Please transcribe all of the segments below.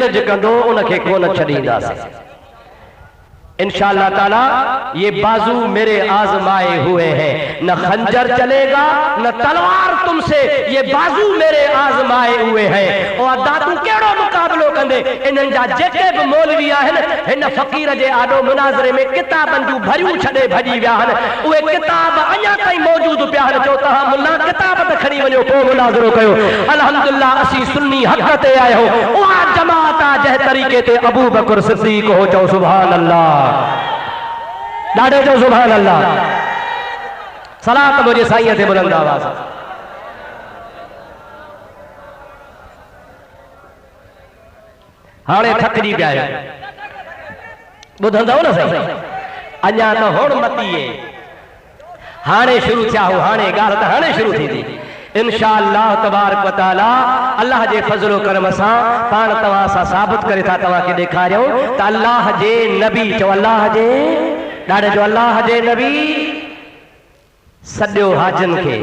जदोजहद कंदो उनखे कोन छॾींदासीं इंशाअल्लाह ताला। ये बाजू मेरे आजमाए हुए हैं, न खंजर चलेगा न तलवार तुमसे, ये बाजू मेरे आजमाए हुए हैं। और दादू केड़ो मुकाबलो कंदे इन्हनि जा जेके भी मौलवी आहिनि हिन फ़कीर जे आॾो मुनाज़रे में किताबनि जूं भरियूं छॾे भॼी विया आहिनि। उहे किताब अञा ताईं मौजूद पिया आहिनि। चओ तव्हां मुल्ला किताब त खणी वञो पोइ मुनाज़रो कयो। अल्हम्दुलिल्लाह असीं सुन्नी हक़ ते आया आहियूं। उहा जमात आहे जंहिं तरीक़े ते अबू बकर सिद्दीक़ हो। चओ सुभान अल्लाह, ॾाढे जो सुभान अल्लाह। सलात मुझे साईं ते बुलंद आवाज़। हाणे थकजी पिया आहियो, ॿुधंदव न साईं? अञा त हुण मतीए, हाणे शुरू थिया हो, हाणे ॻाल्हि त हाणे शुरू थींदी इंशाअल्लाह तबारक व तआला। अल्लाह जे फज़लो करम सां पाण तव्हां सां साबित करे था तव्हांखे ॾेखारियूं त अल्लाह जे नबी, चओ अल्लाह जे, ॾाढे जो अल्लाह जे नबी सॼो हाजिन खे,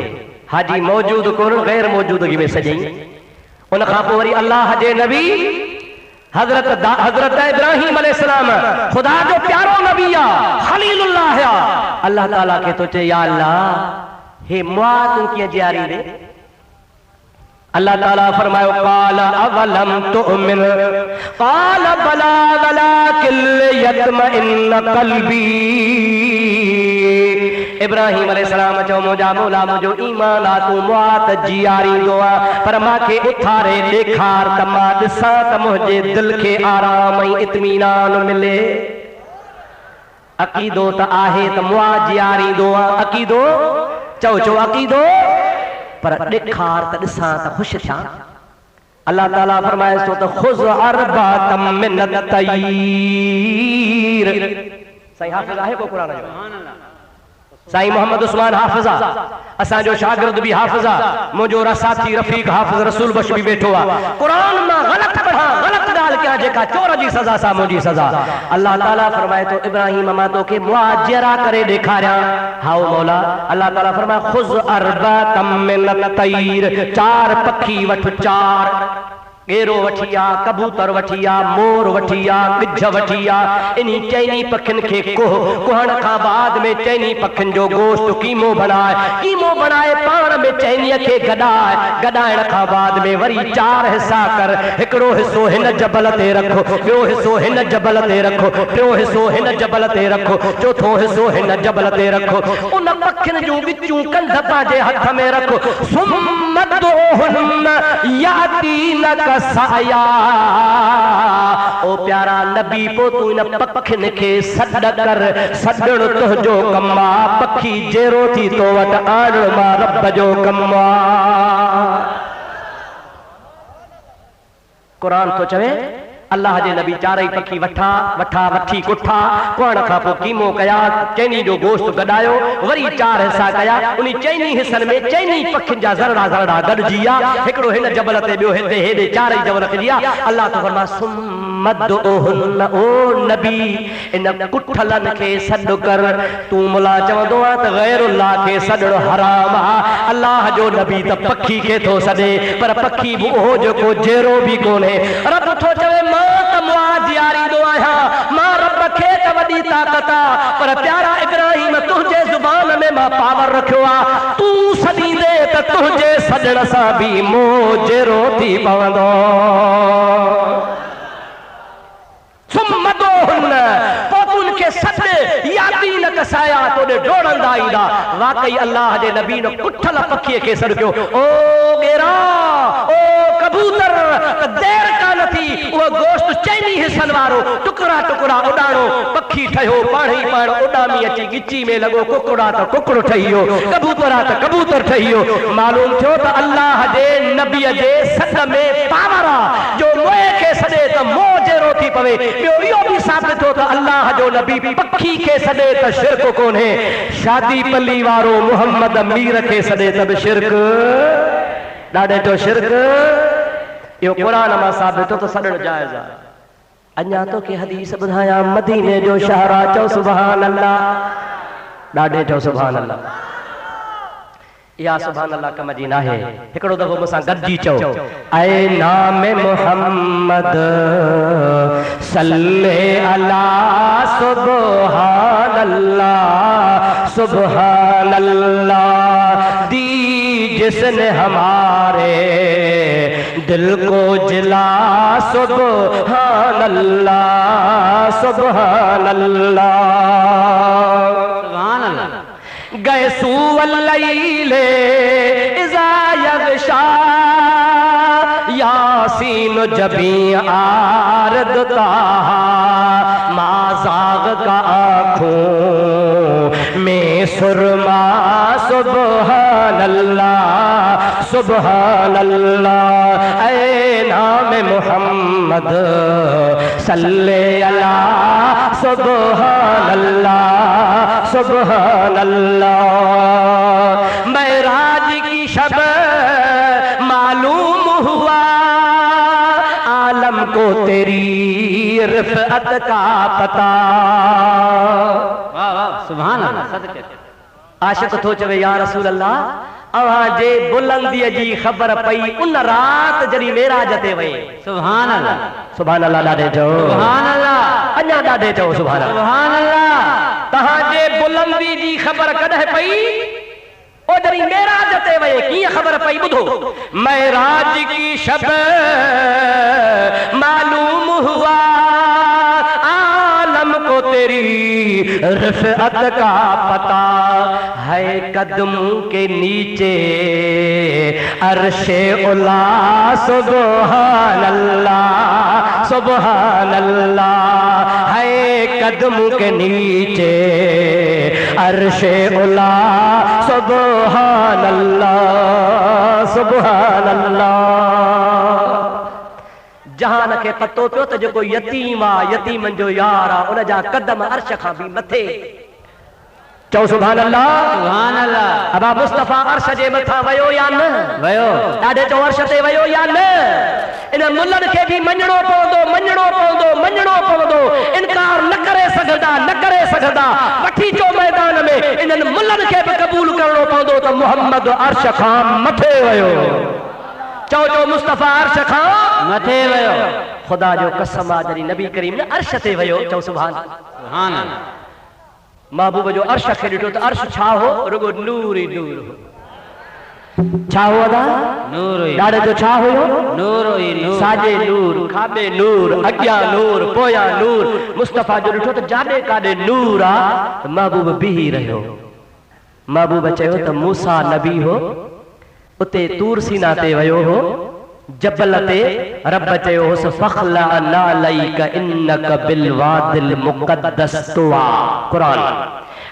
हाजी मौजूद कोन गैर मौजूदगी में सॼई। उन खां पोइ वरी अल्लाह जे नबी हज़रत इब्राहिम अलैहिस्सलाम खुदा जो प्यारो नबी आहे, खलीलुल्लाह आहे। अल्लाह ताला खे तो चए या अल्लाह हे मुआ तू कीअं ॾियारी दे। अल्लाह ताला फरमायो क़ाल अवलम तुमिन क़ाल बला वलाकिन यतमइन्न क़ल्बी। इब्राहिम अलैहिस्सलाम चओ मुंहिंजा मौला मुंहिंजो ईमान आहे, तूं मुआत जियारींदो आहे, पर मूंखे उथारे ॾेखार त मां ॾिसां त मुंहिंजे दिलि खे आराम ऐं इत्मीनान मिले। अक़ीदो त आहे त मुआ जियारींदो आहे, अक़ीदो चओ चओ अक़ीदो, पर ॾेखार त ॾिसां त ख़ुशि थियां। अल्लाह ताला फरमाए थो त ख़ुज़ अर्बातम मिन तयीर। साईं हाफ़िज़ आहे को क़ुरान जो? साईं मोहम्मद उस्मान हाफ़िज़ आहे, असांजो शागिर्द भी हाफ़िज़ आहे, मुंहिंजो साथी रफ़ीक हाफ़िज़ रसूल बख्श भी वेठो आहे। क़ुरान मां ग़लत पढ़ां, ग़लत ॻाल्हि कयां जेका चोर जी सज़ा सां मुंहिंजी सज़ा। अल्लाह ताला फरमाए थो इब्राहिम मां तोखे मुआजिरा करे ॾेखारियां। हाओ मौला, अल्लाह ताला फरमाए ख़ुज़ अर्बातम मिन तयीर, चार पखी वठ, चार गेरो वठिया, कबूतर वठिया, मोर वठिया, गिझ वठिया। इन्ही चइनी पखियुनि खे कुहण खां बाद में चइनी पखियुनि जो गोश्त कीमो बनाए पाण में चइनीअ खे गॾाए, गॾाइण खां बाद में वरी चार हिसा कर। हिकिड़ो हिसो हिन जबल ते रखो, ॿियो हिसो हिन जबल ते रखो, टियों हिसो हिन जबल ते रखो, चौथों हिसो हिन जबल ते रखो। उन पखियुनि जूं विचूं कंध पंहिंजे हथ में रखो। सुम्म दुहुन्न यातीनक साया। ओ प्यारा नबी पो तू इन पखियुनि खे सॾ कर, सॾण तुंहिंजो कमु आहे, पखी जेरो थी तो वटि आणण मां रब जो कमु आहे। क़ुरान तो चवे अल्लाह जे नबी चारई पखी वठी कुठा, कुहण खां पोइ कीमो कया, चइनी जो गोश्त गॾायो, वरी चार हिसा कया। उन चइनी हिसनि में चइनी पखियुनि जा ज़रड़ा ज़रड़ा गॾिजी विया, हिकिड़ो हिन जबल ते, ॿियो हिते, हेॾे चारई जबल ते विया। अल्लाह तो फरमाए सुम्म दुहुन्न, ओ नबी इन कुठलनि खे सॾ कर। तूं मुला चवंदो आहे त गैरुल्लाह खे सॾण हराम आहे। अल्लाह जो नबी त पखी खे थो सॾे, पर पखी बि उहो जेको जहिड़ो बि कोन्हे। रब थो चवे मां रब खे त वॾी ताक़त आहे, पर प्यारा इब्राहिम तुंहिंजे ज़ुबान में मां पावर रखियो आहे। तूं सॾींदे त तुंहिंजे सॾण सां बि मोह जहिड़ो थी पवंदो। सुम्म दुहुन्न, पोइ तूं उनखे सॾ, यातीन कसाया, तोॾे डोड़ंदा ईंदा। वाकई अल्लाह जे नबी ने कुठल पखीअ खे सॾ कयो। ओ गेरा, ओ कबूतर, त देर कान थी, उहो गोश्त चइनी हिसनि वारो टुकड़ा टुकड़ा उॾाणो। पखी ठहियो, पाण ई पाण उॾामी अची गिची में लॻो। कुकड़ा त कुकड़ो ठही वियो, कबूतर आहे त कबूतर ठही वियो। मालूम थियो त अल्लाह जे नबीअ जे सॾ में पावर आहे, जो मोए खे सॾे त मोह जहिड़ो थी पवे। ॿियो इहो बि साबित थियो त अल्लाह जो नबी पखी खे सॾे त शिरक कोन्हे। शादी पली वारो मोहम्मद मीर खे सॾे त बि शिरक, ॾाढे जो शिरक। इहो क़ुरान मां साबित थियो त सॾण जाइज़ आहे। अञा तोखे हदीस ॿुधायां, मदीने जो शहर आहे। चओ सुभान अल्लाह, ॾाढे चओ सुभान अल्लाह। या सुभान अल्लाह का मजीना है। हिकड़ो दफ़ो मूंसां गॾिजी चओ, ऐ नाम मोहम्मद सल्ले अला सुभान अल्लाह सुभान अल्लाह। दी जिसने हमारे दिल को जिला सुभान अल्लाह सुभान अल्लाह सुभान अल्लाह। गैसू वल्लैले इज़ा यग़शा यासीन जबी आरद ताहा मा ज़ाग़ का आँखों में सुरमा सुभान अल्लाह सुभान अल्लाह। ऐ नाम मोहम्मद सल्ले अला सुभान अल्लाह सुभान अल्लाह। मेराज की शब मालूम हुआ आलम को तेरी रिफ़अत का पता। वाह वाह सुभान अल्लाह। सदके आशिक थो चवे या रसूल अल्लाह अवां जे बुलंदीअ जी ख़बर पई उन रात जॾहिं मेराज ते वई। सुभान अल्लाह सुभान अल्लाह। ॾाढे चओ सुभान अल्लाह। अञा ॾाढे चओ सुभान अल्लाह सुभान अल्लाह। तहां जे बुलंदी जी ख़बर कॾहिं पई? ओ जॾहिं मेराज ते वई। कीअं ख़बर पई? ॿुधो, मेराज की शब मालूम हुआ आलम को तेरी रिफ़अत का पता है कदमों के नीचे अर्शे उला सुभान अल्लाह सुभान अल्लाह। है कदमों के नीचे अर्शे उला सुभान अल्लाह सुभान अल्लाह। जहान खे पतो पियो त जेको यतीम आहे यतीमनि जो यार आहे उन जा कदम अर्श खां बि मथे। चओ सुभान अल्लाह सुभान अल्लाह। अबा मुस्तफ़ा अर्श जे मथां वयो या न वयो? ॾाढे चओ अर्श ते वयो या न? इन मुल्लनि खे बि मञणो पवंदो मञणो पवंदो मञणो पवंदो। इनकार न करे सघंदा न करे सघंदा। वठी चो मैदान में इन्हनि मुल्लनि खे बि क़बूल करणो पवंदो त मुहम्मद अर्श खां मथे वयो। चो चो मुस्तफ़ा अर्श खां मथे वयो। खुदा जो कसम आहे जॾहिं नबी करीम न अर्श ते वयो। चओ सुभान सुभान अल्लाह। महबूब जो अर्श खे ॾिठो त अर्श छा हो? रुगो नूर ई नूर हो। छा हो अदा? नूर ई। ॾाढे जो छा हुयो? नूर ई नूर। साॼे नूर खाॿे नूर अॻियां नूर पोयां नूर। मुस्तफ़ा जो ॾिठो त जाॾे काॾे नूर आहे त महबूब बीही रहियो। महबूब चयो त मूसा नबी हो उते तूर सीना ते वयो हो जबल ते रब चयो होसि फ़ख़्ला नालैक इन्नक बिल वादिल मुक़द्दस तुवा। क़ुरान।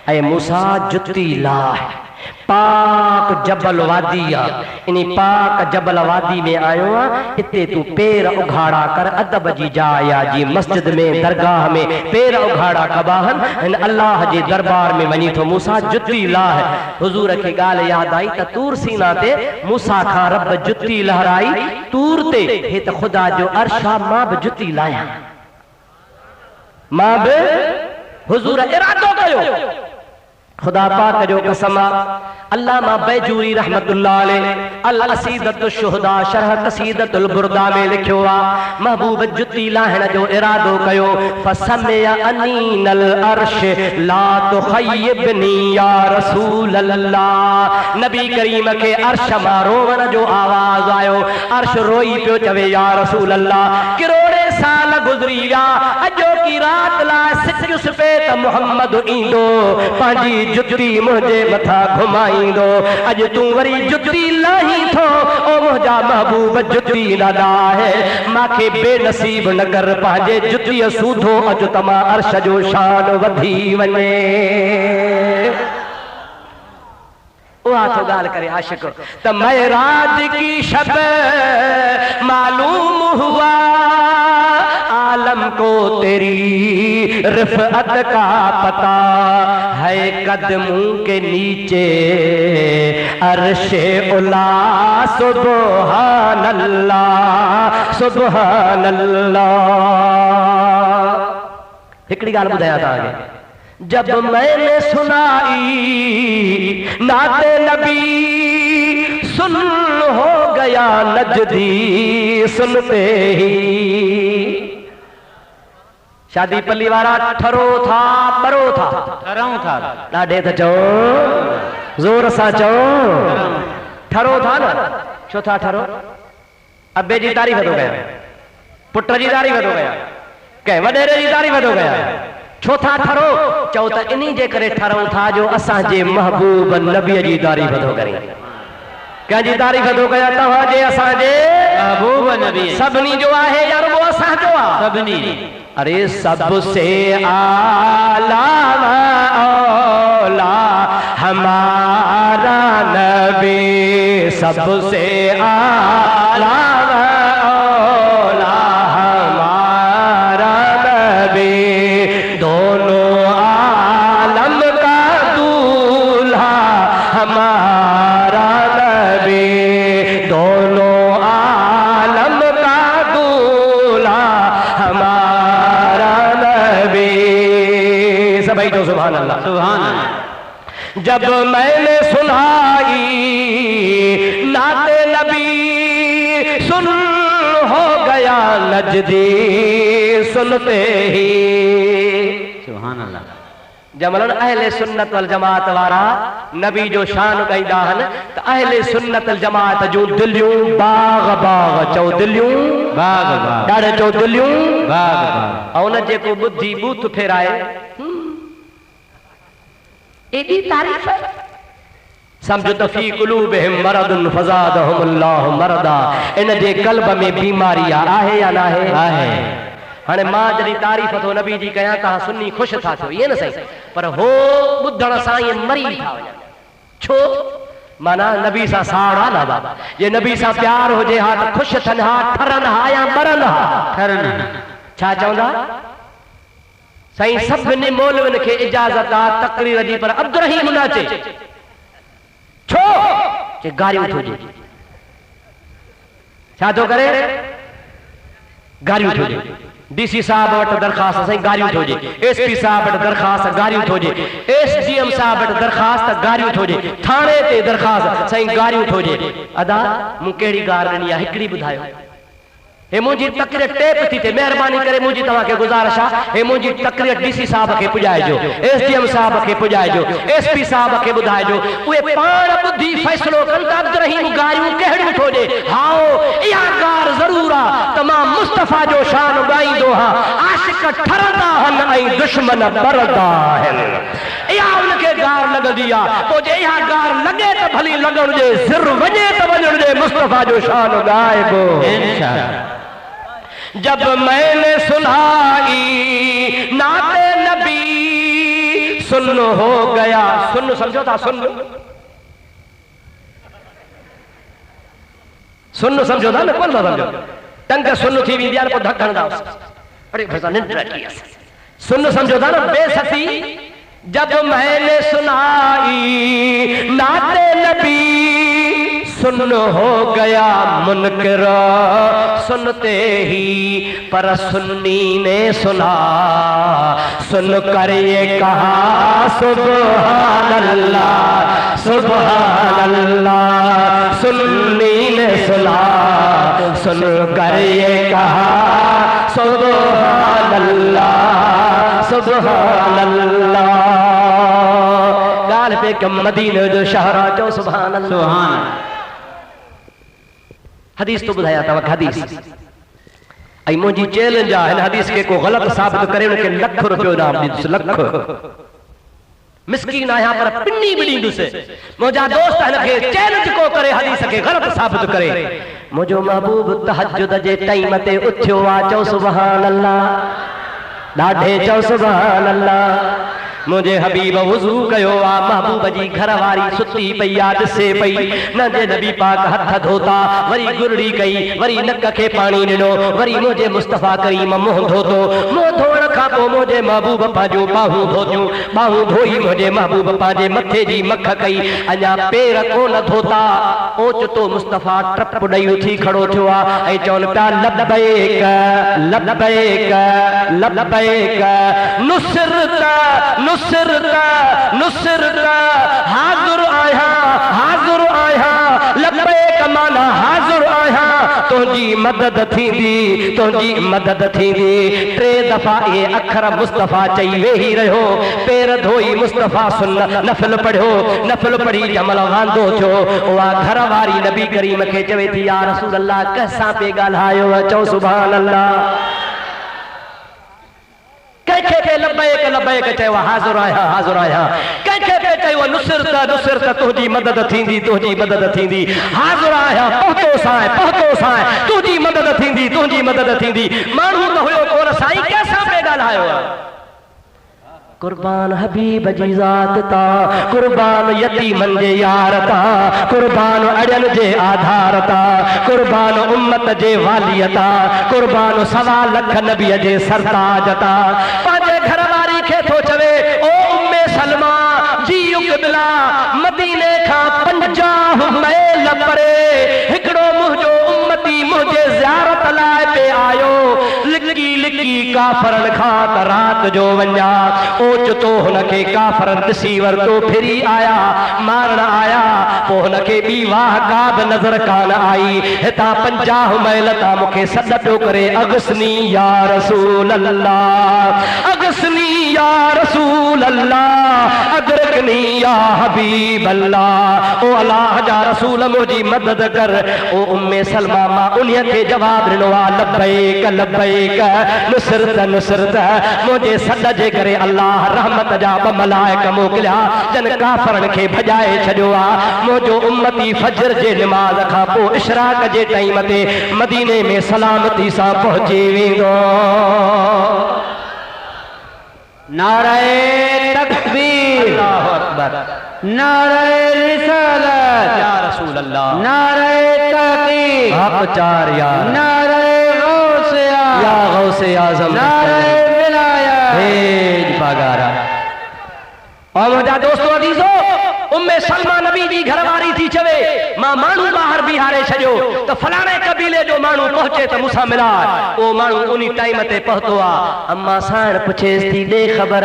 ऐ मूसा जुती लाह पाक जबल वादी आहे। इन पाक जबल वादी में आयो आहे। हिते तूं पेर उघाड़ा कर। अदब जी जाइ आहे जी मस्जिद में दरगाह में पेर उघाड़ा कबाहन इन अल्लाह जे दरबार में वञी थो। मूसा जुती लाह। हुज़ूर खे ॻाल्हि यादि आई त तूर सीना ते मूसा खां रब जुती लहराई तूर ते। हे त ख़ुदा जो अर्श आहे। मां बि जुती लाहियां। मां बि हुज़ूर इरादो कयो। खुदा पाक जो कसम अल्लामा बैजूरी रहमतुल्लाह अलैह अल असीदतु शुहदा शरह कसीदतुल बुरदा में लिखियो आहे महबूब जुती लाहिण जो इरादो कयो। फसमिया अनीनल अर्श ला तुखय्यबनी या रसूल अल्लाह। नबी करीम के अर्श मां रोवण जो आवाज आयो। अर्श रोई पियो चवे या रसूल अल्लाह किरोड़े साल गुज़री विया अॼो की रात ला सिजुस पे त मुहम्मद ईंदो पंहिंजी जुती मुंहिंजे मथां घुमाईंदो। अॼु तूं वरी जुती लाही थो ओ मुंहिंजा महबूब जुती न लाहे। मांखे बेनसीब न कर पंहिंजे जुतीअ सूधो अॼु तमां अर्श जो शान वधी वञे। उहा तो ॻाल्हि करे आशिक त मेराज की शब मालूम हुआ आलम को तेरी रिफ़अत का पता है कदमों के नीचे अर्शे उला सुभान अल्लाह सुभान अल्लाह। हिकिड़ी ॻाल्हि ॿुधायां तव्हांखे। जब मैंने सुनाई नाते नबी सुन हो गया नजदी सुनते ही। शादी पल्ली वारा ठरो था परो था ठराऊं था ॾाढे त चओ ज़ोर सां चओ ठरो था न छो था ठरो? अबे जी तारीफ़ थो कयां, पुट जी तारीफ़ थो कयां, कंहिं वॾेरे जी तारीफ़ थो कयां। छो था ठरो? चओ त इन्ही जे करे ठरूं था जो असांजे महबूब नबीअ जी तारीफ़ थो करें। कंहिंजी तारीफ़ थो कयां? तव्हांजे असांजे महबूब नबी सभिनी जो आहे या रुॻो असांजो आहे? सभिनी। अरे सबसे आला औला हमारा नबी, सबसे आला औला हमारा नबी, दोनों आलम का दूल्हा हमारा नबी, दोनों आलम का दूल्हा हमारा नबी। सभी तो सुभान अल्लाह सुभान अल्लाह। जब मैंने सुनाई नाते नबी सुन हो गया नजदी सुनते ही। सुभान अल्लाह। जमलन अहले सुन्नत वल जमात वारा नबी जो शान गाईंदा आहिनि त अहले सुन्नत वल जमात जूं दिलियूं बाग बाग चओ दिलियूं बाग बाग ॾाढे चओ दिलियूं बाग बाग। ऐं उन जेको ॿुधी बूथ फेराए एॾी तारीफ़ सम्झो त फी क़ुलूबिहिम मरदुन फज़ादहुमुल्लाहु मरदा। इन जे क़ल्ब में बीमारी आहे या न आहे? आहे। हाणे मां जॾहिं तारीफ़ थो नबी जी कयां तव्हां सुन्नी ख़ुशि था थियो ईअं न सही, पर हो ॿुधण सां ईअं मरी था वञनि। छो? माना नबी सां साड़ आहे न बाबा। जे नबी सां प्यार हुजे हा त ख़ुशि थियनि हा, ठरनि हा या मरनि हा? ठरनि। छा चवंदा साईं? सभिनी मौलवियुनि खे इजाज़त आहे तक़रीर जी, पर अब्दुर्रहीम न अचे। छो? जे गारियूं थो ॾे। छा थो करे? गारियूं थो ॾे। डीसी साहब वटि दरख़्वास्त साईं गारियूं थो ॾे, एसपी साहब वटि दरख़्वास्त गारियूं थो ॾे, एसडीएम साहब वटि दरख़्वास्त गारियूं थो ॾे, थाणे ते दरख़्वास्त साईं गारियूं थो ॾे। अदा मूं कहिड़ी ॻाल्हि ॾिनी आहे हिकिड़ी ॿुधायो। हे मुझी तकरीर टेप थी थे, मेहरबानी करे मुझी तवा के गुजारिश आहे हे मुझी तकरीर डीसी साहब के पुजाइजो, एसडीएम साहब के पुजाइजो, एसपी साहब के बुधाइजो। उहे पाण बुद्धि फैसलो कन त अब्दुर्रहीम गारियूं कहिड़ियूं थो ॾे। हाओ इहा ॻाल्हि ज़रूर आहे त मां मुस्तफ़ा जो शान ॻाईंदो हा, आशिक ठरंदा आहिनि ऐं दुश्मन बरदा आहिनि। इहा उनखे ॻाल्हि लॻंदी आहे। पोइ जे इहा ॻाल्हि लॻे त भली लॻण जे, सिर वञे त वञण जे, मुस्तफ़ा जो शान ॻाइबो इंशाअल्लाह। जब मैंने सुनाई नाते नबी सुन हो गया। सुन समझो था? सुन सुन समझो था न? कोन था समझो? टंग सुन थी वेंदी आहे पोइ ढकण दा अरे भैया निंड अची आहे। सुन समझो था न? बेसती। जब मैंने सुनाई नाते नबी सुन हो गया मुनकर सुनते ही, पर सुन्नी ने सुना सुन कर ये कहा सुभान अल्लाह सुभान अल्लाह। सुन्नी ने सुना सुन कर ये कहा सुभान अल्लाह सुभान अल्लाह। गाल पे कम मदीने जो शहरा चो सुभान अल्लाह। हदीस तो बुधाया था हदीस आई मुझी चैलेंज है हदीस के को गलत साबित करे उनके लख रुपयो नाम दी लख मिस्कीन आया पर पिन्नी बिड़ी दुसे मुझा दोस्त है के चैलेंज को करे हदीस के गलत साबित करे। मुझो महबूब तहज्जुद जे टाइम ते उठ्यो आ चो सुभान अल्लाह ॾाढे चो सुभान अल्लाह। मुझे हबीब वुज़ू कयो आ महबूब जी घर वारी सुती पई आ दिसे पई न जे नबी पाक हथ धोता वरी गुरड़ी कई वरी नक के पानी ॾिनो वरी मुझे मुस्तफा करीम मुंह धोतो मुंह धोण खां पोइ मुझे महबूब पांजो बाहूं धोतियूं बाहूं धोई मुझे महबूब पांजे मथे जी मख कई अञा पेर कोन धोता ओचतो मुस्तफा ट्रप ॾेई उथी खड़ो थियो आ ऐं चवनि पिया लब्बैक लब्बैक लब्बैक नुसरता नुसरता नुसरता हाज़िर आया लब्बैक माना हाज़िर आहियां तुंहिंजी मदद थींदी तुंहिंजी मदद थींदी। 3 दफ़ा ये अखर मुस्तफ़ा चई वेही रहियो, पेर धोई मुस्तफ़ा सुन्नत नफ़िल पढ़ियो, नफ़िल पढ़ी जमल वांदो थियो। उहा घर वारी नबी करीम खे चवे थी या रसूल अल्लाह कंहिंसां पे ॻाल्हायो? चओ सुभान अल्लाह। कंहिंखे पे लबैक लबैक चयो हाज़िर आहियां हाज़िर आहियां। कंहिंखे पे चयो नुसरत नुसरत तुंहिंजी मदद थींदी तुंहिंजी मदद थींदी। हाज़िर आहियां पहुतो साईं तुंहिंजी मदद थींदी तुंहिंजी मदद थींदी। माण्हू त हुयो कोन साईं कंहिंसां पे ॻाल्हायो? कुर्बान हबीब जी ज़ात ता, कुर्बान यतीमन जे यार ता, कुर्बान अड़ियन जे आधार ता, कुर्बान उम्मत जे वालिय ता, कुर्बान 1.25 लख नबीअ जे सरताज ता। पंहिंजे घर वारी खे थो चवे ओ उम्मे सलमा जी बिला मदीने खां 50 मैल परे हिकिड़ो मुंहिंजो उम्मती मुंहिंजे ज़ियारत लाइ पे आयो। लिकी लिकी काफ़रन खां त रात जो वञा ओचितो हुनखे काफ़रन ॾिसी वरितो, फिरी आया मारण आया। पोइ हुनखे ॿी वाह का बि नज़र कान आई। हितां 50 मैल तां मूंखे सॾ पियो करे अगसनी या रसूल अल्लाह, अगसनी या रसूल अल्लाह, अदरकनी या हबीब अल्लाह। ओ अल्लाह जा रसूल मुंहिंजी मदद कर। ओ उम्मे सलमा मां उन्हीअ खे जवाब ॾिनो आहे लब्बैक लब्बैक नुसरत नुसरत। मुंहिंजे सॾ जे करे अल्लाह रहमत जा 2 मलाइक मोकिलिया जन काफ़रन खे भॼाए छॾियो आहे। मुंहिंजो उम्मती फजर जे निमाज़ खां पोइ इशराक जे टाइम ते मदीने में सलामती सां पहुची वेंदो। नारे तकबीर, अल्लाहु अकबर, नारे रिसालत या रसूल अल्लाह, नारे तहकीक, हक चार यार, नारे गौसे या गौसे आज़म, नारे विलायत, भेज पगारा। और मुंहिंजा दोस्तों अजीजो उम्मे सलमा नबी जी घरवारी थी चवे मां माण्हू ॿाहिरि बीहारे छॾियो त फलाणे कबीले जो माण्हू पहुचे त मूंसां मिलाए। उहो माण्हू उन टाइम ते पहुतो आहे। अम्मा साण पुछेसि थी ॾे ख़बर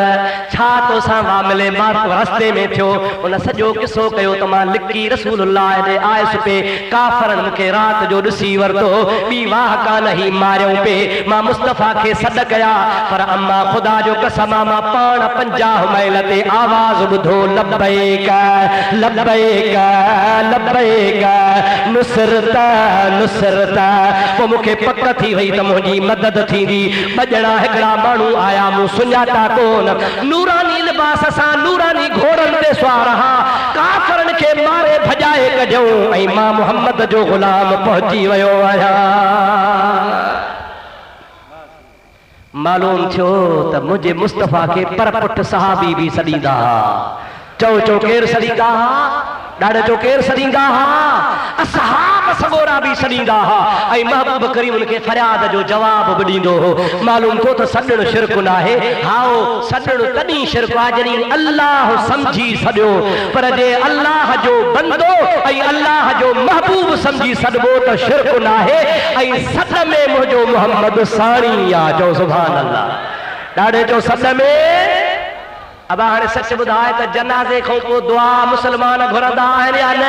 छा तोसां मामले मां रस्ते में थियो? उन सॼो किसो कयो त मां लिकी रसूलुल्लाह ॾे आयुसि पे, काफ़रन मूंखे राति जो ॾिसी वरितो, ॿी वाह कान ही मारियऊं पे, मां मुस्तफ़ा खे सॾ कया पर अम्मा ख़ुदा जो कसम मां पाण 50 मैल ते आवाज़ ॿुधो लब्बैक लब्बैक लब्बैक नुसरत नुसरत। पोइ मूंखे पक थी वई त मुंहिंजी मदद थींदी। 2 ॼणा हिकिड़ा माण्हू आया मूं सुञाता कोन, नूरानी लिबास सां नूरानी घोड़नि ते सवार हा। काफ़रन खे मारे भॼाए कढियो ऐं मां मुहम्मद जो ग़ुलाम पहुची वियो आहियां। मालूम थियो त मुंहिंजे मुस्तफ़ा खे पर पुट सहाबी बि सॾींदा हा। चओ चओ केरु सॾींदा हा? ॾाढो चो केरु सॾींदा हा? असहाब सगोरा बि सॾींदा हा। ऐं महबूब करीम उनखे फरियाद जो जवाब बि ॾींदो हो। मालूम थियो त सॾणु शिरक न आहे। हाओ सॾणु तॾहिं शिरक आहे जॾहिं अल्लाह सम्झी सॾियो, पर जे अल्लाह जो बंदो ऐं अल्लाह जो महबूब सम्झी सॾिबो त शिरक न आहे। ऐं सॾ में मुंहिंजो मुहम्मद साणी आहे। चओ सुभान अल्लाह। ॾाढे चो सॾ में अब हाणे सच ॿुधाए त जनाज़े खां पोइ दुआ मुसलमान घुरंदा आहिनि या न?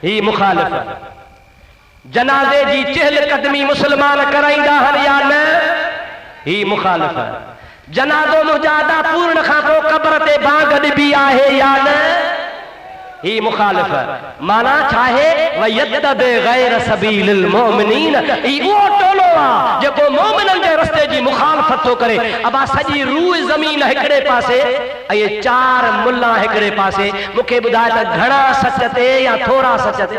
ही मुखालिफ़। जनाज़े जी चहल कदमी मुसलमान कराईंदा आहिनि या न? ही मुखालिफ़। जनाज़ो मुजादा पूर्ण खां पोइ क़ब्र ते बांग ॾिबी आहे या न? ही मुखालिफ़। माना छा आहे? वयत्तबि गैर सबीलिल मोमिनीन। ही उहो टोलो आहे जेको मोमिननि जे रस्ते जी मुखालफ़त थो करे। अबा सॼी रूह ज़मीन हिकिड़े पासे ऐं 4 मुल्ला हिकिड़े पासे। मूंखे ॿुधाए त घणा सच ते या थोरा सच ते?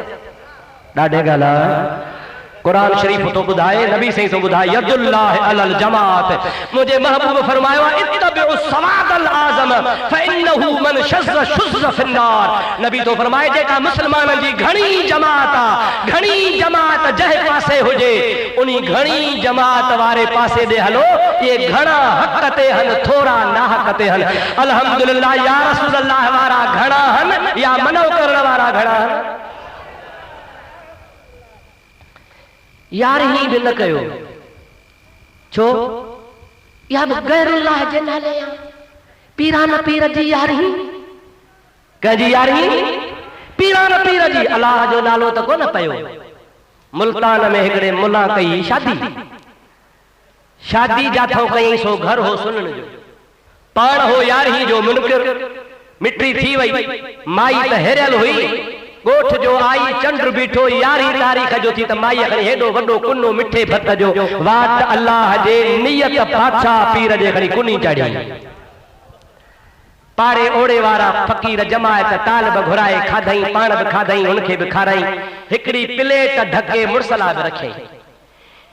ॾाढे ॻाल्हि आहे। कुरान शरीफ तो बुधाए, नबी सही तो बुधाए यदुल्लाह अलल जमात। मुझे महबूब फरमायो इत्तबिउ सवादल आज़म फइन्नहु मन शज़ शुज़ फिन्नार। नबी तो फरमाए जेका मुसलमान जी घणी जमात जह पासे हुजे उनी घणी जमात वारे पासे दे हलो। ये घणा हक ते हन थोड़ा ना हक ते हन। अल्हम्दुलिल्लाह या रसूल अल्लाह वारा घणा हन या मनो करण वारा घणा हन? यार ही भी न कयो छो? या गैरुल्लाह जे नाले या पीरान पीर जी यारी, कंहिंजी यारी? पीरान पीर जी अलाह जो नालो त कोन पयो। मुल्तान में हिकड़े मुल्ला कई शादी, शादी जाथो कई सो घर हो सुनण जो, पाण हो यारही जो मुनकिर, मिट्टी थी वई, माई त हेरियल हुई, गोठ जो आई चंड बीठो, यारी तारीख जो थी त माई खणी हेडो वडो कुन्नो मिठे भत जो, वात अल्लाह जे नियत बादशाह पीर जे खणी कुनी चढ़ी। पारे ओड़े वारा फकीर जमायत तालब घुराए खाधई, पाण भी खाधई, उनखे भी खाराई, हिकड़ी प्लेट ढके मुरसला भी रखे।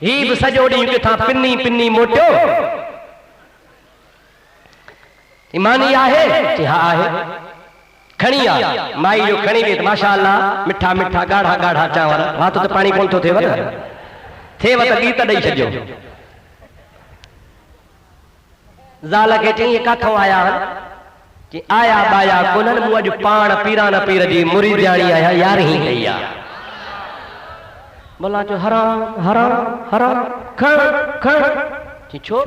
ही भी सजो ॾींहुं किथां पिनी पिनी मोटियो। ईमानी आहे? चई हा आहे। खणी आ, माई जो खणी वे माशाअल्लाह मिठा मिठा गाढ़ा गाढ़ा चांवर, वात त पानी कोन थो थिएव न, थिएव त गीत ॾेई छॾियो। ज़ाल खे चई काथों आया? कि आया बाया कोनन, मूं अॼु पाण पीरान पीर जी मुरीदियाणी आया, यारही कई आ। बोला जो हराम हराम हराम, खण खण। चई छो?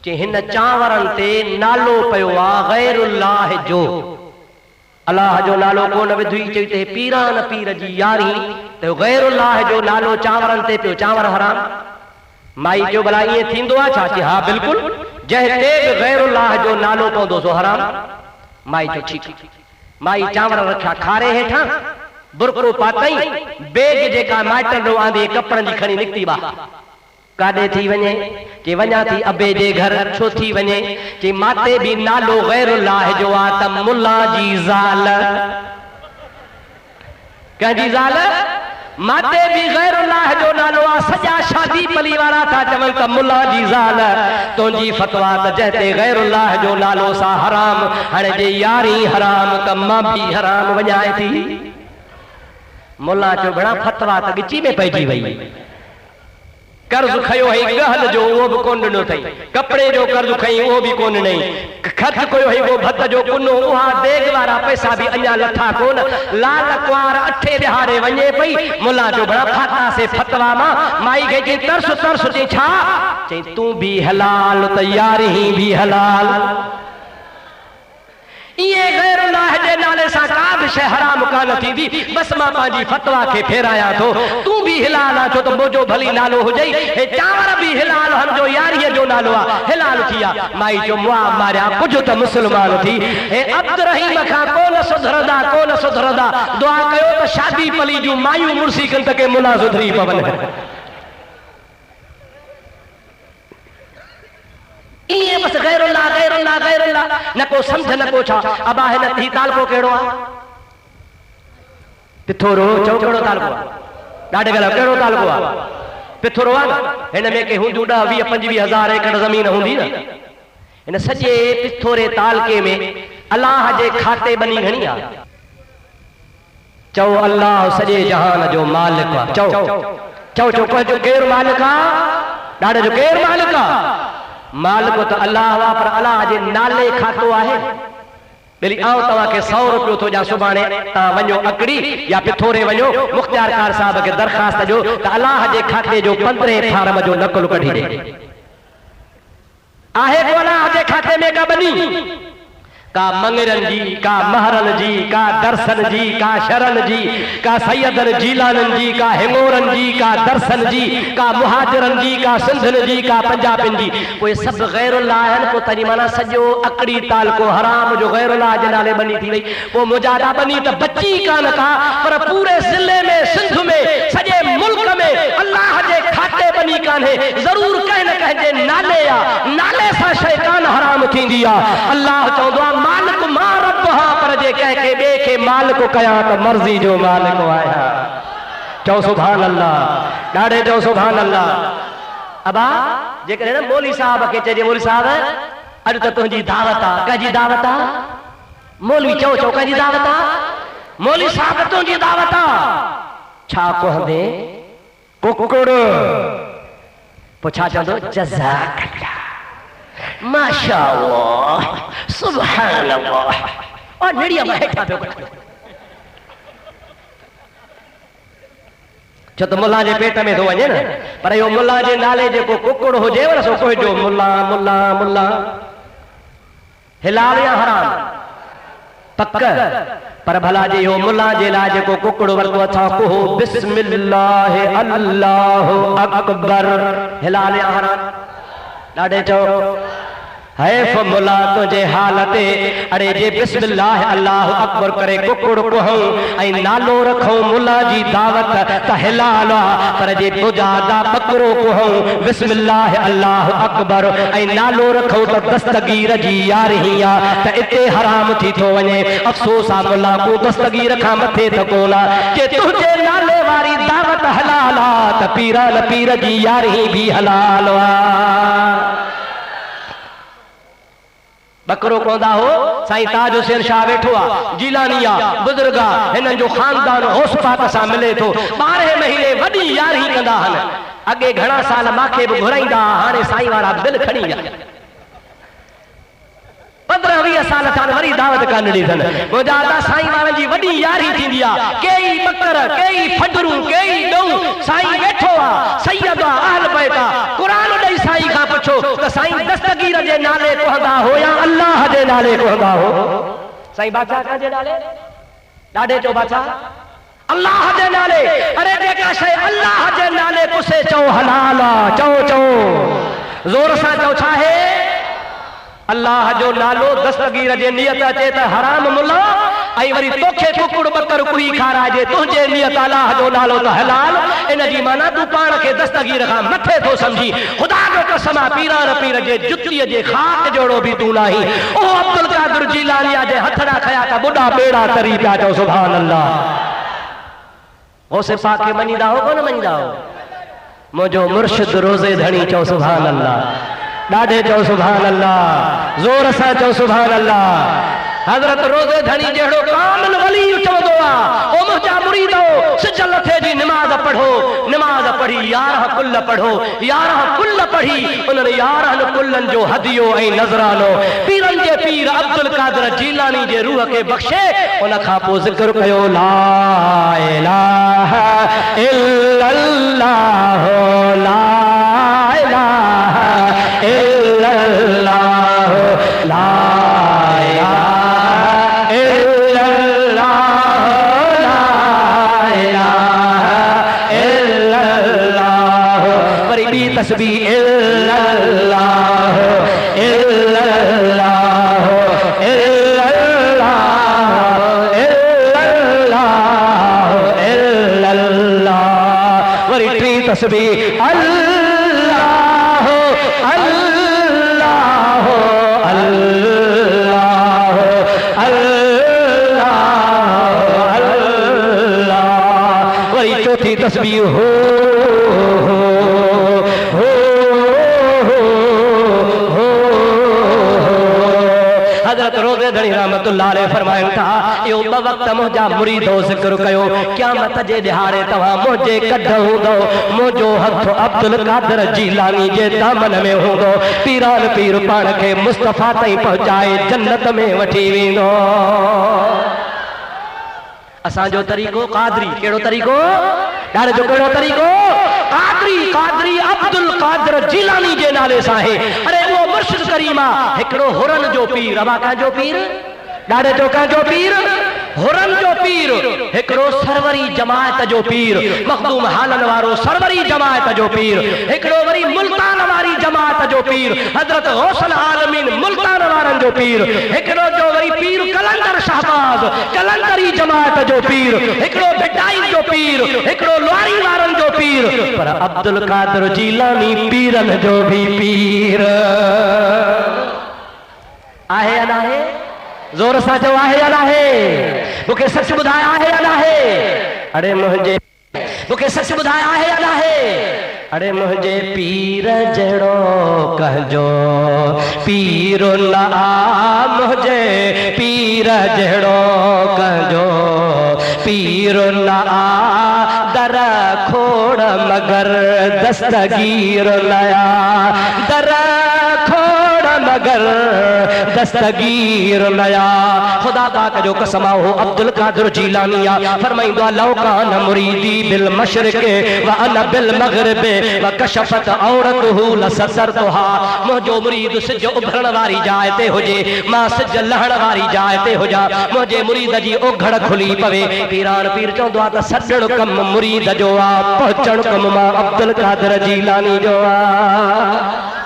चई हिन चांवरन ते नालो पयो आ गैरुल्लाह जो, अल्लाह जो नालो कोन विधुई। चई ते पीरान पीर जी यारही त गैरुल्लाह जो नालो चांवरन ते पियो, चांवर हराम। माई जो भला ईअं थींदो आहे छा? चई हा बिल्कुलु, जंहिं ते बि गैरुल्लाह जो नालो पवंदो सो हराम। माई जो ठीकु। माई चांवर रखिया खारे हेठां, बुरको पातई, बेग जेका माइटन आंदी कपड़न जी खणी निकती बा। काॾे थी वञे? कि वञा थी अबे जे घर। छो थी वञे? कि माते भी नालो गैरुल्लाह जो आ त मुल्ला जी ज़ाल, कंहिंजी ज़ाल? माते भी गैरुल्लाह जो नालो आ। सॼा शादी पली वारा था चवनि त मुल्ला जी ज़ाल, तुंहिंजी फतवा त जंहिं ते गैरुल्लाह जो नालो सा हराम, हाणे जे यारी हराम त मां भी हराम वञाए थी। मुल्ला चयो बड़ा फतवा त गिची में पइजी वई। कर्ज खयो है गहल जो, वो भी कोन ॾिनो अथई। कपड़े जो कर्ज खई, वो भी कोन ॾिनई। खत कयो है वो भत जो कुनो, उहा देग वारा पैसा भी अञा लथा कोन। लाल कुआर अठे दिहाड़े वञे पई। मुल्ला जो बड़ा फाटा से फतवा मां। माई खे चई तरस तरस। चई छा? चई तू भी हलाल त यारही भी हलाल। ये गैरुल्लाह जे नाले सां का बि शइ हराम कान थींदी। बस मां पंहिंजी फतवा खे फेरायां थो। तू भी हिलाल आ, छो त मुंहिंजो भली नालो हुजई। हे चांवर भी हिलाल, हमजो यारीअ जो नालो आ, हिलाल थी आ। माई जो मुआ मारिया, कुझु त मुस्लमान थी। हे अब्द रहीम खां कोन सुधरंदा, कोन सुधरंदा। दुआ कयो त शादी पली जूं मायूं मुर्सी कनि त के मुला सुधरी पवनि। इएं बस गैरुल्लाह गैरुल्लाह गैरुल्लाह, न को समझ न को छा। अबा हिन ही तालको कहिड़ो आहे? पिथोरो। चओ कहिड़ो तालको आहे? ॾाढे गल कहिड़ो तालको आहे? पिथोरो आहे न। हिन में के हूंदियूं 10, 20, 25 हज़ार एकड़ ज़मीन हूंदी न। हिन सॼे पिथोरे तालके में अल्लाह जे खाते बनी घणी आहे? चओ अल्लाह सॼे जहान जो मालिक आहे। चओ चओ चओ जो केरु मालिक आहे? ॾाढे जो केरु मालिक आहे? मालिक तो अल्लाह वा, पर अल्लाह जे नाले खातो आहे। बिली आऊं तव्हांखे 100 रुपयो थो ॾियां, सुभाणे तव्हां वञो अकड़ी या पिथोरे वञो, मुख्तियार कार साहब खे दरख़्वास्त ॾियो त अल्लाह जे खाते जो 15 फार्म जो नकुल कढी ॾे। आहे को अल्लाह जे खाते में का बनी? का मंगरन जी, का महरन जी, का दर्शन जी, का शरण जी, का सैयदन जीलानन जी, का हिंगोरन जी, का दर्शन जी, का मुहाजिरन जी, का सिंधन जी, का पंजाबिन जी। कोई सब गैरुल्लाह आहिनि। पोइ तरी माना सॼो अकड़ी तालको हराम जो गैरुल्लाह जे नाले बनी थी वई। पोइ मुजादा बनी त बची कान का, पर पूरे ज़िले में, सिंध में, सॼे मुल्क में अल्लाह जे खाते बनी कान्हे। ज़रूर कंहिं न कंहिं जे नाले आहे। नाले सां शइ कान हराम थींदी आहे। अल्लाह चवंदो आहे मालिक मां रब हा, पर जे कंहिंखे ॿिए खे मालिक कयां त मर्ज़ी जो मालिक आहियां। चओ सुभान अल्लाह, ॾाढे चओ सुभान अल्लाह। अबा जेकॾहिं न मौली साहब खे चइजे, मौली साहब अॼु त तुंहिंजी दावत आहे। कंहिंजी दावत आहे? मौलवी चओ चओ कंहिंजी दावत आहे? मौली साहब तुंहिंजी दावत आहे। छा कहंदे? कुकुड़। पोइ छा चवंदो? जज़ाकल्लाह, माशाअल्लाह, सुभान अल्लाह। और नेड़िया में हेठा पियो कढे। छो त मुल्ला जे पेट में थो वञे न, पर इहो मुल्ला जे नाले जेको कुकुड़ हुजेव न, सो कोई जो मुल्ला मुल्ला मुल्ला। हिलाल या हराम? पक पर भला जे हो मुल्ला जे लाइ जेको कुकड़ वरतो अथा को बिस्मिल्लाह अल्लाहु अकबर हिलाले हराम ॾाढे चओ हैफ मुला तुझे हालते अरे जे बिस्मिल्लाह अल्लाह अकबर करे कुकड़ कहूं ऐं नालो रखूं मुला जी दावत त हिलाल पर जे पुजादा बकरो कहूं बिस्मिल्लाह अल्लाह अकबर ऐं नालो रखूं त दस्तगीर जी यारही आ त इते हराम थी थो वञे अफ़सोस आ मुला को दस्तगीर खां मथे त कोना जे तुझे नाले वारी दावत हलाल आ त पीर जी यारही भी हलाल आ बकरो कोंदा हो साईं ताज हुसैन शाह वेठो आ जीलानी आ बुजुर्ग आ हिनन जो खानदान होसपात सां मिले थो 12 महीने वडी यारी कंदा हन अगे घणा साल माखे भी घुराईंदा हाने साईं वारा दिल खणी आ 15-20 साल थान वरी दावत कानड़ी थन मुजादा साईं वारन जी वडी यारी थींदी आ केई बकर केई फजरू केई दऊ साईं वेठो आ सैयद अहल बैत कुरान ॾेई साईं खां पुछो त साईं दस्तगीर जे नाले कहंदा हो या अल्लाह जे नाले कहंदा हो साईं बादशाह का जे नाले ॾाढे चो बादशाह अल्लाह जे नाले अरे जेका शय अल्लाह जे नाले पुसे चओ हलाल चओ चओ जोर सां चओ छा है अल्लाह जो नालो दस्तगीर जे नियत अचे त हराम मुल्ला ऐं वरी तोखे कुकड़ बकर कुई खाराइजे तुंहिंजे नियत अल्लाह जो नालो त हलाल इन जी माना तूं पाण खे दस्तगीर खां मथे थो समझी ख़ुदा जो कसम आहे पीरान पीर जे जुतीअ जे खाक जोड़ो बि तूं नाही ओ अब्दुल कादिर जीलानीअ जे हथड़ा खया त बुढ़ा बेड़ा तरी पिया चओ सुभान अल्लाह होसे पाक खे मञींदा हो कोन मञींदा हो मुंहिंजो मुर्शिद रोज़े धणी चओ सुभान अल्लाह ॾाढे चओ सुभान अल्लाह जोर सां चओ सुभान अल्लाह हज़रत रोज़े धणी जहिड़ो कामिल वली चवंदो आहे ओ मुंहिंजा मुरीदो सिज लथे जी निमाज़ पढ़ो निमाज़ पढ़ी 11 कुल पढ़ो 11 कुल पढ़ी उन्हनि 11 कुल्लनि जो हदियो ऐं नज़रानो पीरनि जे पीर अब्दुल कादिर जीलानी जे रूह खे बख़्शे उन खां पोइ ज़िक्र कयो ला इलाहा इल्लल्लाह ला इलाहा इल्लल्लाह ला तस्बीह इल्लल्लाह इल्लल्लाह इल्लल्लाह इल्लल्लाह इल्लल्लाह वरी टी तस्बीह अल्लाह अल्लाह अल्लाह अल्लाह अल्लाह वरी चौथी तस्बीह हो रोज़े धणी रहमतुल्लाह अलैह फरमाइनि था इहो ॿ वक़्त मुंहिंजा मुरीदो ज़िक्र कयो क़यामत जे ॾिहाड़े तव्हां मुंहिंजे कढ हूंदो मुंहिंजो हथ अब्दुल कादिर जीलानी जे दामन में हूंदो पीरान पीर पाण खे मुस्तफ़ा ताईं पहुचाए जन्नत में वठी वेंदो असांजो तरीक़ो कादरी कहिड़ो तरीक़ो ॾाढो जो कहिड़ो तरीक़ो कादरी अब्दुल कादिर जीलानी जे नाले सां आहे अरे वो मुर्शिद करीम आहे हिकिड़ो हुरन जो पीर अबा कंहिंजो पीर ॾाढे जो कंहिंजो पीर हुरन जो पीर हिकिड़ो सरवरी जमायत जो पीर मखदूम हालन वारो सरवरी जमायत जो पीर हिकिड़ो वरी मुल्तान वारी जमायत जो पीर हजरत गौसल आलमीन मुल्तान वारन जो पीर हिकिड़ो जो वरी पीर कलंदर शहबाज कलंदरी जमायत जो पीर हिकिड़ो भिटाई जो पीर हिकिड़ो लोहारी वारन जो पीर पर अब्दुल कादिर जीलानी पीरन जो भी पीर आहे या नाहे जोर सां चओ आहे या नाहे मूंखे सच ॿुधाए आहे या नाहे अरे मुंहिंजे मूंखे सच ॿुधाए आहे या नाहे अरे मुंहिंजे पीर जहिड़ो कहजो पीर न आ मुंहिंजे पीर जहिड़ो कहजो पीर न आ दर खोड़ मगर दस्तगीर नया दर खोड़ मगर दस्तगीर लया खुदा पाक जो कसम हो अब्दुल कादिर जीलानिया फरमाइंदो लौ कान मुरीदी बिल मशरिक व अना बिल मगरिब व कशफत औरतहु लसरतहा मुंहिंजो मुरीद सिज उभरण वारी जाइ ते हुजे मां सिज लहण वारी जाइ ते हुजा मुंहिंजे मुरीद जी ओघड़ खुली पवे पीरान पीर चवंदो आहे त सॾण कम मुरीद जो आहे पहुचण कम मां अब्दुल कादिर जीलानी जो आहे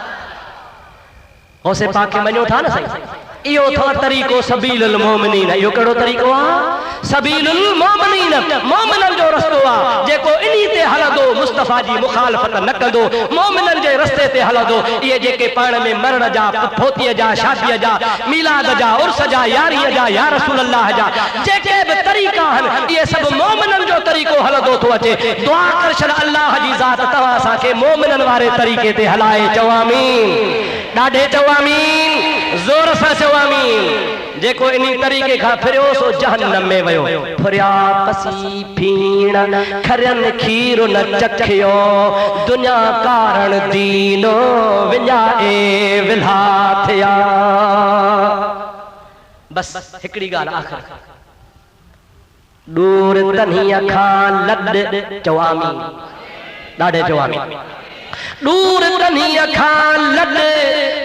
होसे पाक खे मञो था न सही इहो अथव तरीक़ो सबीलुल मोमिनीन इहो कहिड़ो तरीक़ो आहे सबीलुल मोमिनीन मोमिननि जो रस्तो आहे जेको इन्ही ते हलंदो मुस्तफ़ा जी मुखालफ़त न कंदो मोमिननि जे रस्ते ते हलंदो इहे जेके पाण में मरण जा फोतीअ जा शादीअ जा मीलाद जा उर्स जा यारीअ जा या रसूल अल्लाह जा जेके बि तरीक़ा आहिनि इहे सभु मोमिननि जो तरीक़ो हलंदो थो अचे दुआ कर छॾ अल्लाह जी ज़ात तव्हां असांखे मोमिननि वारे तरीक़े ते हलाए चओ आमीन ॾाढे चओ आमीन ज़ोर सां चओ आमीन जेको इन्ही तरीक़े खां फिरियो सो जहन्नम में वियो फुरिया पसी फीण खरनि खीर न चखियो दुनिया कारण दीनो विञाए विल्हा थिया बस हिकिड़ी ॻाल्हि आख़िर दूर तन्हीअ खां लॾ चओ आमीन ॾाढे चओ आमीन दूर तन्हीअ खां लॾ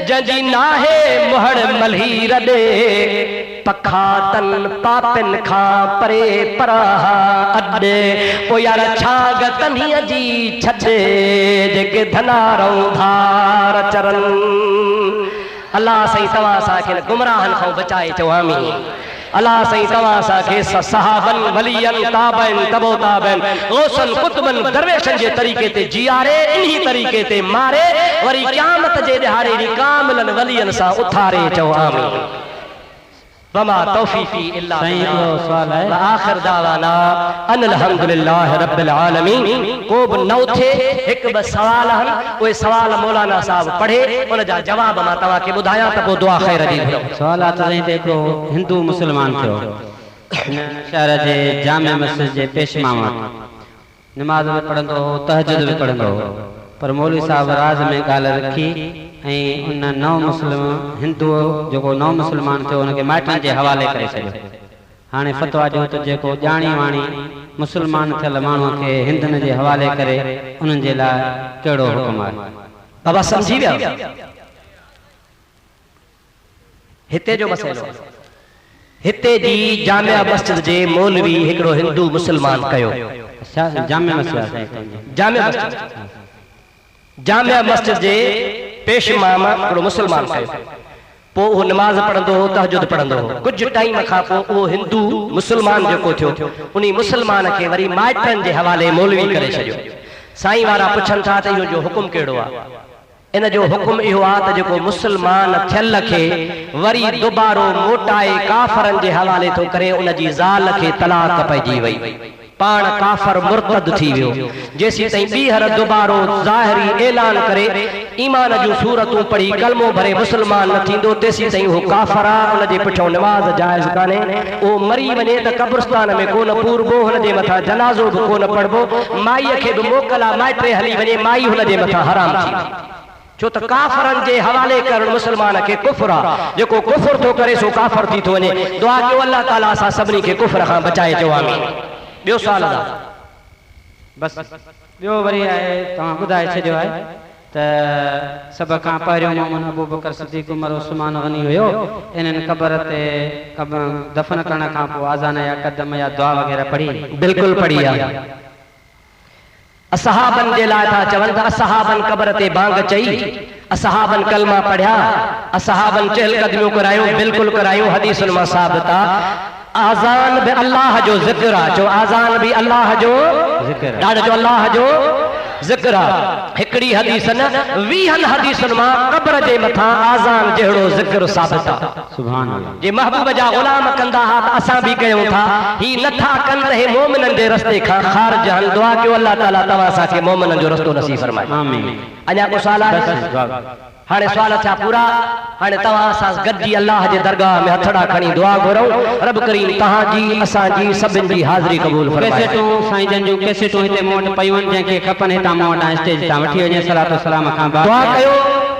जंहिंजी नाहे मुहड़ मल्ही रॾे पखा तन पापिन खां परे पराहा अॾे पोइ यार छाग तन्हीअ जी छॾे जेके धनारऊं धार चरनि अल्लाह साईं तव्हां असांखे गुमराहनि खां बचाए चओ आमीन अल्लाह साईं तव्हां असांखे सहाबन वलियन ताबन तबो ताबन गौसन कुतबन दरवेशन जे तरीक़े ते जियारे इन्ही तरीक़े ते मारे वरी क़यामत जे ॾिहाड़े ॾींहुं कामिलन वलियन सां उथारे चओ आमीन वमा तौफीक़ी इल्ला बिल्लाह आखिर दावाना अनिल हम्दुलिल्लाह रब्बिल आलमीन को बि न उथे हिकु ॿ सवाल आहिनि उहे सवाल मौलाना साहब पढ़े उन जा जवाब मां तव्हांखे ॿुधायां त पोइ दुआ ख़ैर जी घुरो सवालात ते हिकिड़ो हिंदू मुस्लमान थियो शहर जे जामे मस्जिद जे पेशमा नमाज़ में पढ़ंदो हो तहज्जुद में पढ़ंदो हो पर मौलवी साहब राज में ॻाल्हि रखी ऐं उन नओ मुस्लिम हिंदू जेको नओ मुस्लमान थियो उनखे माइटनि जे हवाले करे छॾियो हाणे फतवा ॾियो त जेको ॼाणी वाणी मुस्लमान थियल माण्हूअ खे हिंदुनि जे हवाले करे उन्हनि जे लाइ कहिड़ो हुकुम आहे बाबा सम्झी विया हिते जो मसइलो हिते जी जामिया मस्जिद जे मौलवी हिकिड़ो हिंदू मुस्लमान कयो जामिया मस्जिद जामिया मस्जिद जे पेशमा मां हिकिड़ो मुस्लमान कयो पोइ उहो नमाज़ पढ़ंदो हो तहज्जुद पढ़ंदो हो कुझु टाइम खां पोइ उहो हिंदू मुस्लमान जेको थियो उन मुस्लमान खे वरी माइटनि जे हवाले मौलवी करे छॾियो साईं वारा पुछनि था त इहो जो हुकुम कहिड़ो आहे इन जो हुकुम इहो आहे त जेको मुस्लमान थियल खे वरी दुबारो मोटाए काफ़रनि जे हवाले थो करे उन जी ज़ाल खे तलाक पइजी वई पाण काफ़र मुर्तद थी वियो जेसी ताईं ॿीहर दुबारो ज़ाहिरी ऐलान करे ईमान जूं सूरतूं पढ़ी कलमो भरे मुस्लमान न थींदो तेसी ताईं उहो काफ़र आहे उन जे पुठियां नमाज़ जाइज़ कान्हे उहो मरी वञे त क़ब्रिस्तान में कोन पूरबो हुन जे मथां जनाज़ो बि कोन पढ़बो माईअ खे बि मोकल आहे माइटे हली वञे माई हुन जे मथां हराम थी छो त काफ़रनि जे हवाले करणु मुस्लमान खे कुफ्र आहे जेको कुफ्र थो करे सो काफ़र थी थो वञे दुआ कयो अल्लाह ताला असां सभिनी खे कुफ्र खां बचाए चओ आमीन ॿियो सवाल बस ॿियो वरी आहे तव्हां ॿुधाए छॾियो आहे त सभ खां पहिरियों मोहम्मद अबू बकर सिद्दीक़ उमर उस्मान गनी हुयो इन्हनि क़बर ते दफ़न करण खां पोइ आज़ान या क़दम या दुआ वग़ैरह पढ़ी बिल्कुलु पढ़ी आहे असहाबन जे लाइ था चवनि त असहाबन क़बर ते बांग चई असहाबन कलमा पढ़िया असहाबन चहल क़दमियूं करायूं बिल्कुलु करायूं हदीसुनि मां साबित आहे आज़ान भी अल्लाह जो ज़िक्र आहे जो आज़ान भी अल्लाह जो ज़िक्र ॾाढो जो अल्लाह जो ज़िक्र आहे हिकिड़ी हदीस न 20 हदीसुनि मां क़ब्र जे मथां आज़ान जहिड़ो ज़िक्र साबित आहे सुभान अल्लाह जे महबूब जा ग़ुलाम कंदा हा त असां बि कयूं था ही नथा कनि त हे मोमिननि जे रस्ते खां ख़ारिज आहिनि दुआ कयो अल्लाह ताला तव्हां असांखे मोमिननि जो रस्तो नसीब फरमाए आमीन अञा को सवाल आहे हाणे सवाल थिया पूरा हाणे तव्हां सां गॾिजी अल्लाह जे दरगाह में हथड़ा खणी दुआ घुरऊं रब करीम तव्हांजी असांजी सभिनि जी हाज़िरी क़बूल फरमाए कैसेटूं साईं जन जूं कैसेटूं हिते मूं वटि पयूं आहिनि जंहिंखे खपनि हितां मूं वटां स्टेज तां वठी वञे सलातो सलाम खां बाद दुआ कयो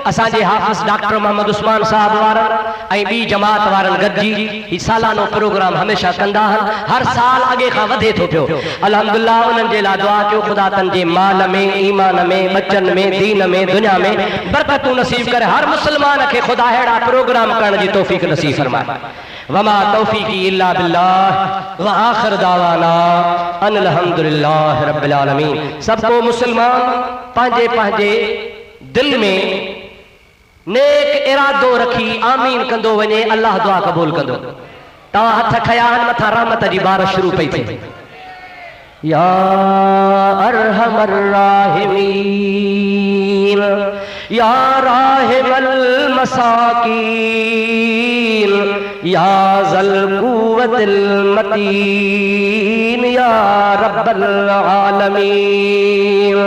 असांजे हाफ़िज़ डॉक्टर मोहम्मद उस्मान साहब वारन ऐं ॿी जमात वारन गॾिजी ही सालानो प्रोग्राम हमेशा कंदा आहिनि। हर साल अॻे खां वधे थो पियो। अल्हम्दुलिल्लाह उन्हनि जे लाइ दुआ कयो ख़ुदा तन जे माल में, ईमान में, बच्चन में, दीन में, दुनिया में बरकतूं नसीब करे। हर मुसलमान खे ख़ुदा अहिड़ा प्रोग्राम करण जी तौफ़ीक़ नसीब फरमाए। वमा तौफ़ीक़ी इल्ला बिल्लाह व आख़िर दावाना अनिल हम्दुलिल्लाहि रब्बिल आलमीन। सब को मुसलमान पंहिंजे पंहिंजे दिल में नेक इरादो रखी आमीन कंदो वञे, अल्लाह दुआ क़बूल कंदो। तव्हां हथ खया आहिनि, मथां रहमत जी बारिश शुरू पई थिए। या अरहमर राहिमीन या राहिमल मसाकीन या ज़ल क़ुव्वतिल मतीन या रब्बल आलमीन।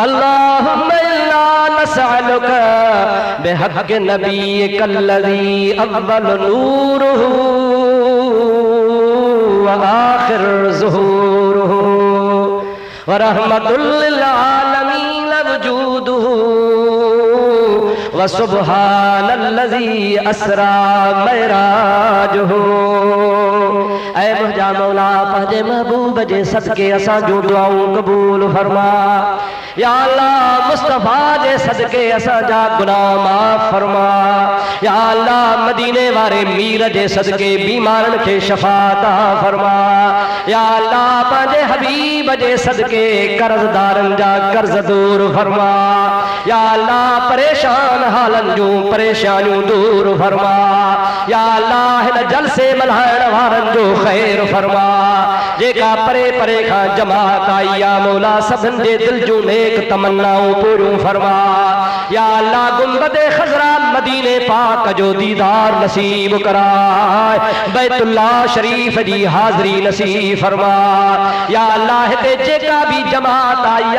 अल्लाहुम्मा इन्ना नसअलुका बिहक़्क़ि नबिय्यिकल्लज़ी अव्वल नूरुहु व आख़िर ज़ुहूरुहु व रहमतुल लिल आलमीन वजूदुहु व सुब्हानल्लज़ी असरा मिराजुहु। ऐ मुंहिंजा मौला पंहिंजे महबूब जे सदके असां जूं दुआऊं क़बूल फरमा। या अल्लाह मुस्तफा जे सदके असांजा गुनाह माफ़ फरमा। या अल्लाह मदीने वारे मीर जे सदके बीमारनि खे शफ़ा अता फरमा। या अल्लाह पंहिंजे हबीब जे सदके कर्ज़दारनि जा कर्ज़ दूर फरमा। या अल्लाह परेशान हालनि जूं परेशानियूं दूर फरमा। या अल्लाह हिन जलसे मल्हाइण वारनि जो ख़ैर फरमा। जेका परे परे खां जमात आई या मौला सभिनि जे दिल जूं नेक तमन्नाऊं पूरियूं फरमा। या अल्लाह गुंबदे खज़रा मदीने पाक जो दीदार नसीब कराए। बैतुल्लाह शरीफ जी हाज़री नसीब फरमा। या अल्लाह हिते जेका भी जमात आई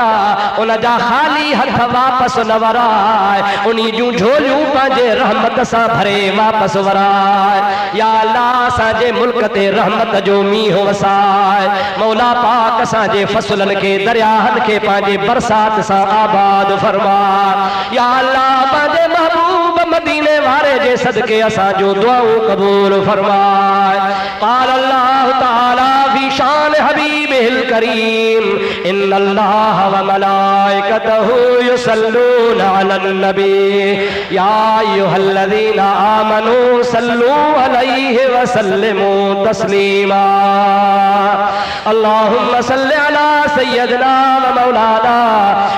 उन जा खाली हथ वापस न वराए, उन्हीं जूं झोलियूं पंहिंजे रहमत सां भरे वापस वराए। या अल्लाह असांजे मुल्क ते रहमत जो मींहुं वसाए। मौला पाक असांजे फसलनि खे दरियाहनि खे पंहिंजे बरसात सां आबाद फरमा। या अल्लाह पंहिंजे महबूब मदीने वारे जे सदके असांजो दुआऊं क़बूल फरमाए। क़ाल अल्लाह तआला फी शान हबीबिल करीम इन्नल्लाह व मलाइकतहु युसल्लूना अलन नबी या अय्युहल्लज़ीना आमनू सल्लू अलैहि व सल्लिमू तस्लीमा। अल्लाहुम्मा सल्लि अला सय्यदिना व मौलाना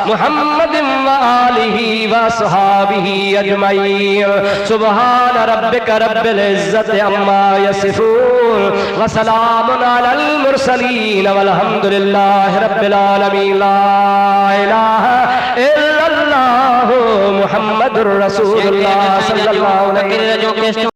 मुहम्मदिन व आलिहि व अस्हाबिहि अजमईन। सुब्हान रब्बिका रब्बिल इज्जति अम्मा यसिफून व सलामुन अलल मुरसलीन वल्हम्दुलिल्लाहि रब्बिल आलमीन। ला इलाहा इल्लल्लाहु मुहम्मदुर रसूलुल्लाह सल्लल्लाहु अलैहि वसल्लम।